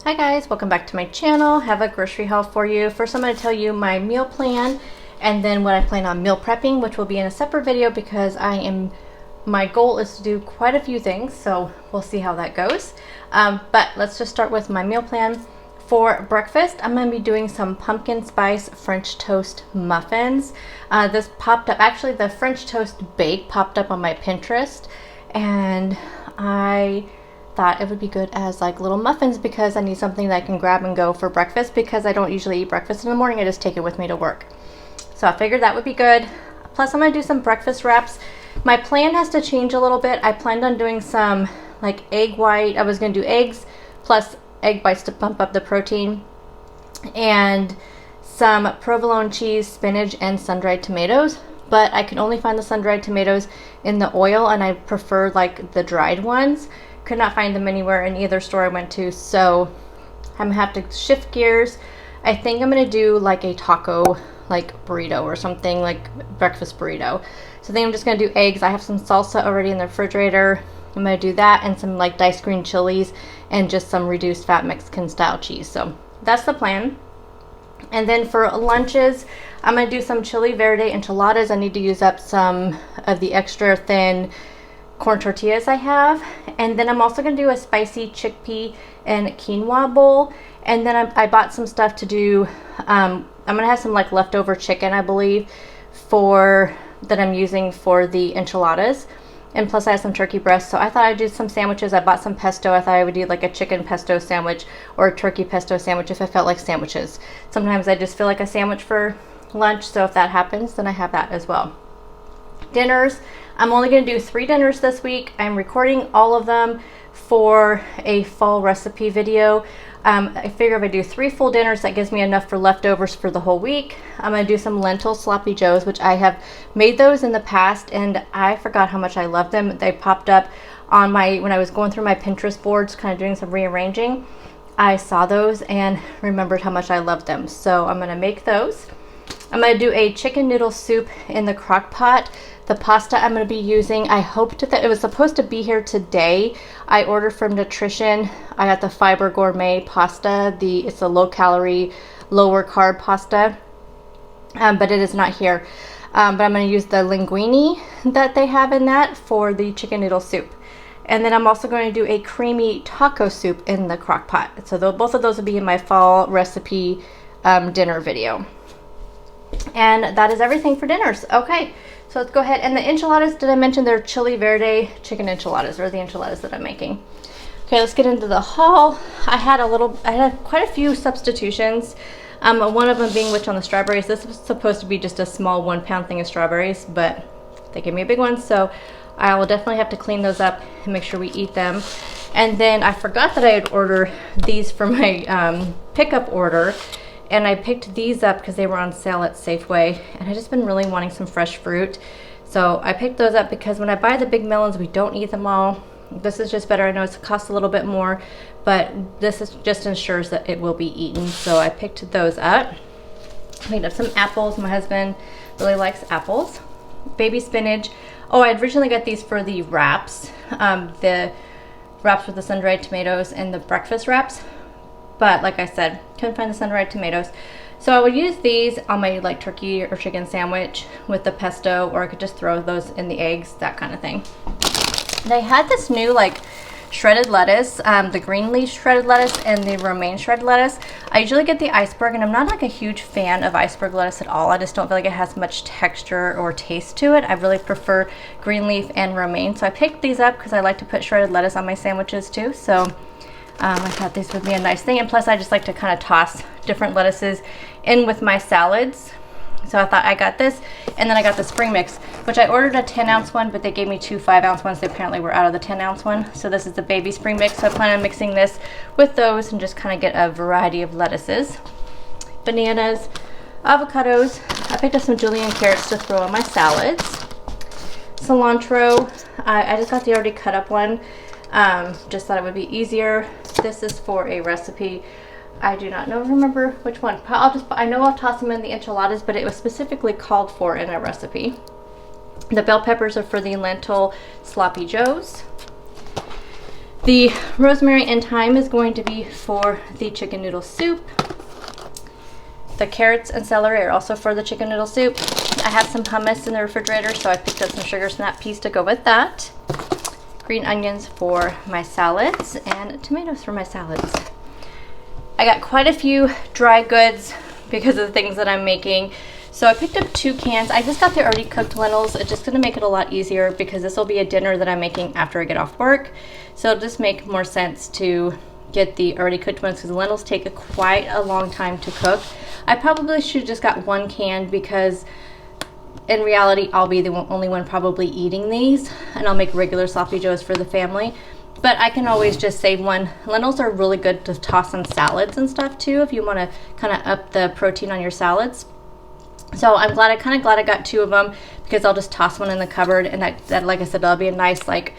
Hi guys, welcome back to my channel. Have a grocery haul for you. First I'm going to tell you my meal plan and then what I plan on meal prepping, which will be in a separate video because my goal is to do quite a few things, so we'll see how that goes. But let's just start with my meal plan. For breakfast, I'm going to be doing some pumpkin spice French toast muffins. This popped up, actually the French toast bake popped up on my Pinterest, and I thought it would be good as like little muffins because I need something that I can grab and go for breakfast because I don't usually eat breakfast in the morning. I just take it with me to work. So I figured that would be good. Plus I'm going to do some breakfast wraps. My plan has to change a little bit. I planned on doing some like egg white. I was going to do eggs plus egg whites to pump up the protein, and some provolone cheese, spinach, and sun-dried tomatoes. But I can only find the sun-dried tomatoes in the oil, and I prefer like the dried ones. Could not find them anywhere in either store I went to, so I'm gonna have to shift gears. I think I'm gonna do like a taco like burrito or something, like breakfast burrito. So I think I'm just gonna do eggs. I have some salsa already in the refrigerator. I'm gonna do that and some like diced green chilies and just some reduced fat Mexican style cheese. So that's the plan. And then for lunches, I'm gonna do some chili verde enchiladas. I need to use up some of the extra thin corn tortillas I have, and then I'm also going to do a spicy chickpea and quinoa bowl. And then I bought some stuff to do. I'm going to have some like leftover chicken, I believe, that I'm using for the enchiladas, and plus I have some turkey breast. So I thought I'd do some sandwiches. I bought some pesto. I thought I would do like a chicken pesto sandwich or a turkey pesto sandwich if I felt like sandwiches. Sometimes I just feel like a sandwich for lunch, so if that happens, then I have that as well. Dinners, I'm only going to do 3 dinners this week. I'm recording all of them for a fall recipe video. I figure if I do 3 full dinners, that gives me enough for leftovers for the whole week. I'm going to do some lentil sloppy joes, which I have made those in the past, and I forgot how much I love them. They popped up on when I was going through my Pinterest boards, kind of doing some rearranging. I saw those and remembered how much I loved them. So I'm going to make those. I'm going to do a chicken noodle soup in the crock pot. The pasta I'm going to be using, I hoped that it was supposed to be here today. I ordered from Nutrition. I got the Fiber Gourmet pasta. It's a low calorie, lower carb pasta, but it is not here. But I'm going to use the linguine that they have in that for the chicken noodle soup. And then I'm also going to do a creamy taco soup in the crock pot. So both of those will be in my fall recipe dinner video. And that is everything for dinners. Okay, so let's go ahead. And the enchiladas, did I mention they're chili verde chicken enchiladas, or the enchiladas that I'm making? Okay, let's get into the haul. I had quite a few substitutions. One of them being which on the strawberries. This was supposed to be just a small 1-pound thing of strawberries, but they gave me a big one, so I will definitely have to clean those up and make sure we eat them. And then I forgot that I had ordered these for my pickup order. And I picked these up because they were on sale at Safeway, and I've just been really wanting some fresh fruit. So I picked those up because when I buy the big melons, we don't eat them all. This is just better. I know it costs a little bit more, but just ensures that it will be eaten. So I picked those up. I picked up some apples. My husband really likes apples. Baby spinach. Oh, I originally got these for the wraps. The wraps with the sun-dried tomatoes and the breakfast wraps. But like I said, couldn't find the sun-dried tomatoes. So I would use these on my like turkey or chicken sandwich with the pesto, or I could just throw those in the eggs, that kind of thing. They had this new like shredded lettuce, the green leaf shredded lettuce and the romaine shredded lettuce. I usually get the iceberg, and I'm not like a huge fan of iceberg lettuce at all. I just don't feel like it has much texture or taste to it. I really prefer green leaf and romaine. So I picked these up because I like to put shredded lettuce on my sandwiches too. So I thought this would be a nice thing, and plus I just like to kind of toss different lettuces in with my salads. So I thought I got this, and then I got the spring mix, which I ordered a 10-ounce one, but they gave me 2 5-ounce ones. They apparently were out of the 10-ounce one. So this is the baby spring mix, so I plan on mixing this with those and just kind of get a variety of lettuces. Bananas, avocados. I picked up some julienne carrots to throw on my salads. Cilantro. I just got the already cut up one. Just thought it would be easier. This is for a recipe. I do not remember which one. I know I'll toss them in the enchiladas, but it was specifically called for in a recipe. The bell peppers are for the lentil sloppy joes. The rosemary and thyme is going to be for the chicken noodle soup. The carrots and celery are also for the chicken noodle soup. I have some hummus in the refrigerator, so I picked up some sugar snap peas to go with that. Green onions for my salads and tomatoes for my salads. I got quite a few dry goods because of the things that I'm making. So I picked up 2 cans. I just got the already cooked lentils. It's just gonna make it a lot easier because this will be a dinner that I'm making after I get off work. So it'll just make more sense to get the already cooked ones because the lentils take quite a long time to cook. I probably should have just got 1 can because in reality, I'll be the only one probably eating these, and I'll make regular sloppy joes for the family. But I can always just save one. Lentils are really good to toss on salads and stuff too, if you want to kind of up the protein on your salads. So I'm kind of glad I got 2 of them because I'll just toss one in the cupboard, and that like I said, that'll be a nice like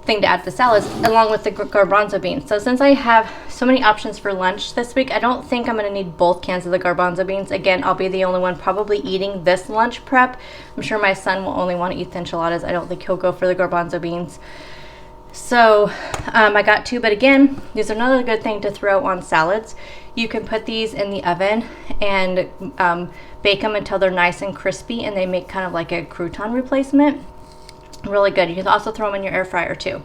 thing to add to the salads along with the garbanzo beans. So since I have so many options for lunch this week, I don't think I'm going to need both cans of the garbanzo beans. Again, I'll be the only one probably eating this lunch prep. I'm sure my son will only want to eat the enchiladas. I don't think he'll go for the garbanzo beans. So I got 2, but again, these are another good thing to throw on salads. You can put these in the oven and bake them until they're nice and crispy, and they make kind of like a crouton replacement. Really good. You can also throw them in your air fryer too.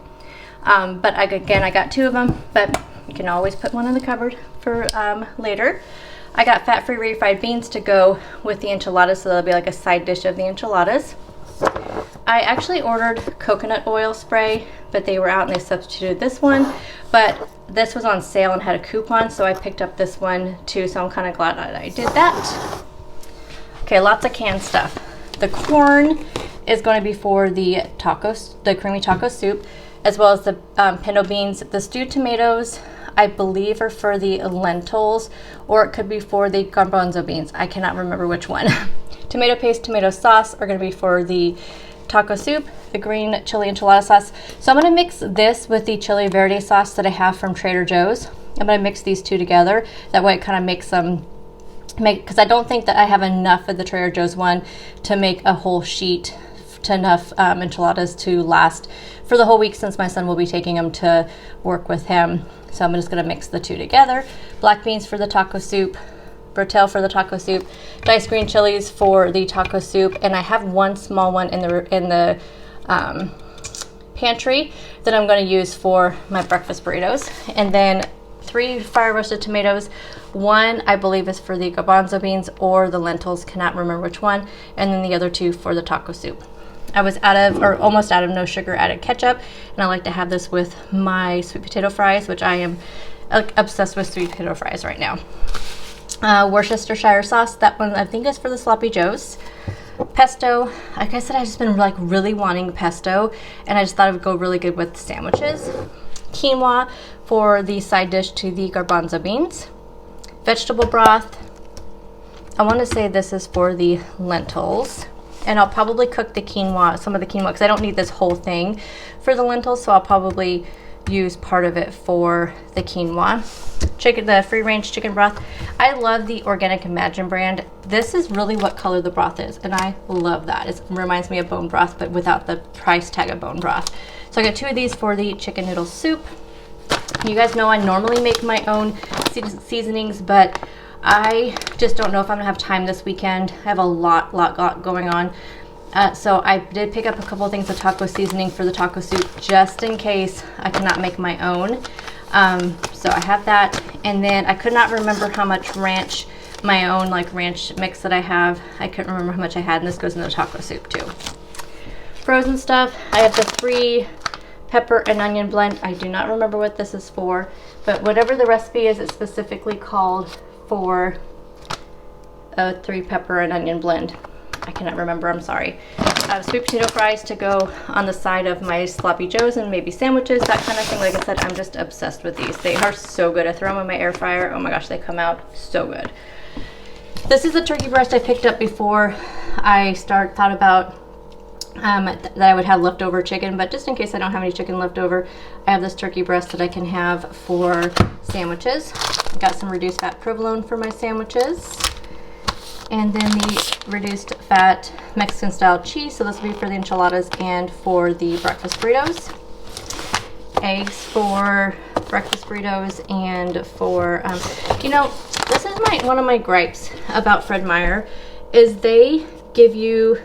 But again, I got 2 of them, but you can always put one in the cupboard for later. I got fat-free refried beans to go with the enchiladas, so that'll be like a side dish of the enchiladas. I actually ordered coconut oil spray, but they were out and they substituted this one. But this was on sale and had a coupon, so I picked up this one too, so I'm kind of glad that I did that. Okay, lots of canned stuff. The corn is going to be for the tacos, the creamy taco soup, as well as the pinto beans. The stewed tomatoes, I believe, are for the lentils, or it could be for the garbanzo beans. I cannot remember which one. Tomato paste, tomato sauce are going to be for the taco soup. The green chili enchilada sauce. So I'm going to mix this with the chili verde sauce that I have from Trader Joe's. I'm going to mix these 2 together. That way it kind of makes them because I don't think that I have enough of the Trader Joe's one to make a whole sheet to enough enchiladas to last for the whole week, since my son will be taking them to work with him. So I'm just going to mix the 2 together. Black beans for the taco soup, brotel for the taco soup, diced green chilies for the taco soup, and I have 1 small one in the pantry that I'm going to use for my breakfast burritos. And then 3 fire roasted tomatoes. 1 I believe is for the garbanzo beans or the lentils, cannot remember which one, and then the other 2 for the taco soup. I was almost out of no sugar added ketchup, and I like to have this with my sweet potato fries, which I am obsessed with sweet potato fries right now. Worcestershire sauce, that one I think is for the sloppy joes. Pesto, like I said, I've just been like really wanting pesto, and I just thought it would go really good with sandwiches. Quinoa for the side dish to the garbanzo beans. Vegetable broth. I want to say this is for the lentils, and I'll probably cook the quinoa, some of the quinoa, because I don't need this whole thing for the lentils, so I'll probably use part of it for the quinoa. The free range chicken broth. I love the Organic Imagine brand. This is really what color the broth is, and I love that. It reminds me of bone broth, but without the price tag of bone broth. So I got 2 of these for the chicken noodle soup. You guys know I normally make my own seasonings, but I just don't know if I'm gonna have time this weekend. I have a lot going on. So I did pick up a couple of things of taco seasoning for the taco soup, just in case I cannot make my own. So I have that, and then I could not remember how much ranch, my own like ranch mix that I have. I couldn't remember how much I had, and this goes in the taco soup too. Frozen stuff, I have the 3 pepper and onion blend. I do not remember what this is for, but whatever the recipe is, it's specifically called for a 3 pepper and onion blend. I cannot remember, I'm sorry. Sweet potato fries to go on the side of my sloppy joes and maybe sandwiches, that kind of thing. Like I said, I'm just obsessed with these. They are so good. I throw them in my air fryer. Oh my gosh, they come out so good. This is a turkey breast I picked up before I thought about that I would have leftover chicken, but just in case I don't have any chicken left over, I have this turkey breast that I can have for sandwiches. I got some reduced fat provolone for my sandwiches, and then the reduced fat Mexican style cheese, so this will be for the enchiladas and for the breakfast burritos. eggs for breakfast burritos and for, you know, this is one of my gripes about Fred Meyer is they give you,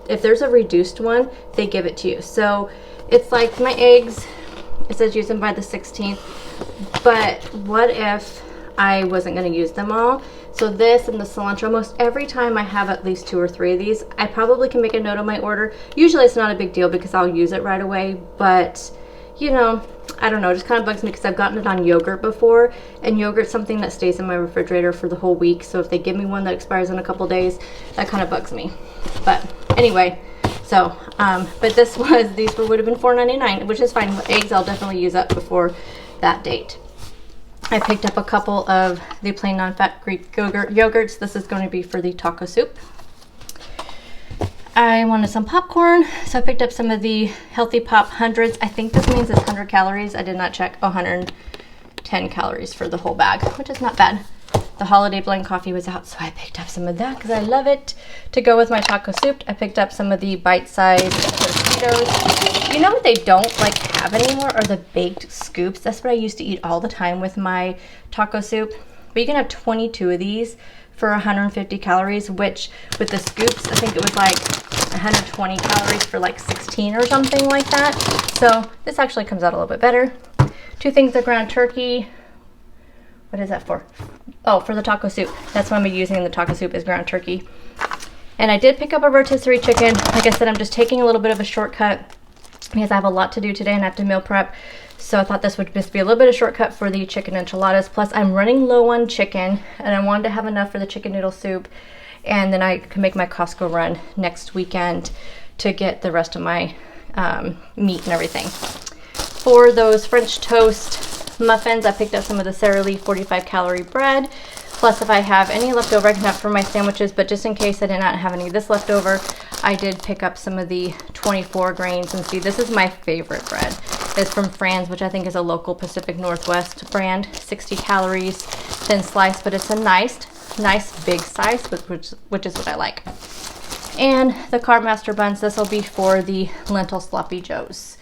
if there's a reduced one, they give it to you. So it's like my eggs, it says use them by the 16th, but what if I wasn't going to use them all? So this and the cilantro, most every time I have at least 2 or 3 of these, I probably can make a note of my order. Usually it's not a big deal because I'll use it right away, but you know, I don't know, it just kind of bugs me because I've gotten it on yogurt before, and yogurt's something that stays in my refrigerator for the whole week. So if they give me one that expires in a couple days, that kind of bugs me. But anyway, so, but these would have been $4.99, which is fine. Eggs I'll definitely use up before that date. I picked up a couple of the plain non-fat Greek yogurts. This is going to be for the taco soup. I wanted some popcorn, so I picked up some of the Healthy Pop hundreds. I think this means it's 100 calories. I did not check. 110 calories for the whole bag, which is not bad. The holiday blend coffee was out, so I picked up some of that because I love it. To go with my taco soup, I picked up some of the bite-sized Tostitos. You know what they don't like have anymore are the baked scoops. That's what I used to eat all the time with my taco soup. But you can have 22 of these for 150 calories, which with the scoops, I think it was like 120 calories for like 16 or something like that. So this actually comes out a little bit better. 2 things of ground turkey. What is that for? Oh, for the taco soup. That's what I'm using in the taco soup is ground turkey. And I did pick up a rotisserie chicken. Like I said, I'm just taking a little bit of a shortcut because I have a lot to do today and I have to meal prep. So I thought this would just be a little bit of shortcut for the chicken enchiladas. Plus I'm running low on chicken and I wanted to have enough for the chicken noodle soup. And then I can make my Costco run next weekend to get the rest of my meat and everything. For those French toast muffins, I picked up some of the Sara Lee 45 calorie bread. Plus if I have any left over, I can have for my sandwiches, but just in case I did not have any of this left over, I did pick up some of the 24 grains. And see, this is my favorite bread. It's from Fran's, which I think is a local Pacific Northwest brand. 60 calories, thin slice, but it's a nice big size, which is what I like. And the Carb Master buns, this will be for the lentil sloppy joes.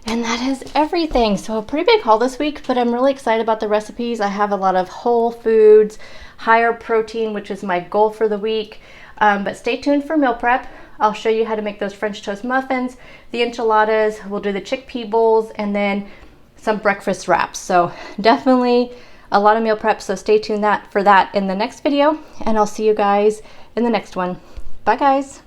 And that is everything. So a pretty big haul this week, but I'm really excited about the recipes. I have a lot of whole foods, higher protein, which is my goal for the week. But stay tuned for meal prep. I'll show you how to make those French toast muffins, the enchiladas, we'll do the chickpea bowls, and then some breakfast wraps. So definitely a lot of meal prep, so stay tuned for that in the next video, and I'll see you guys in the next one. Bye guys.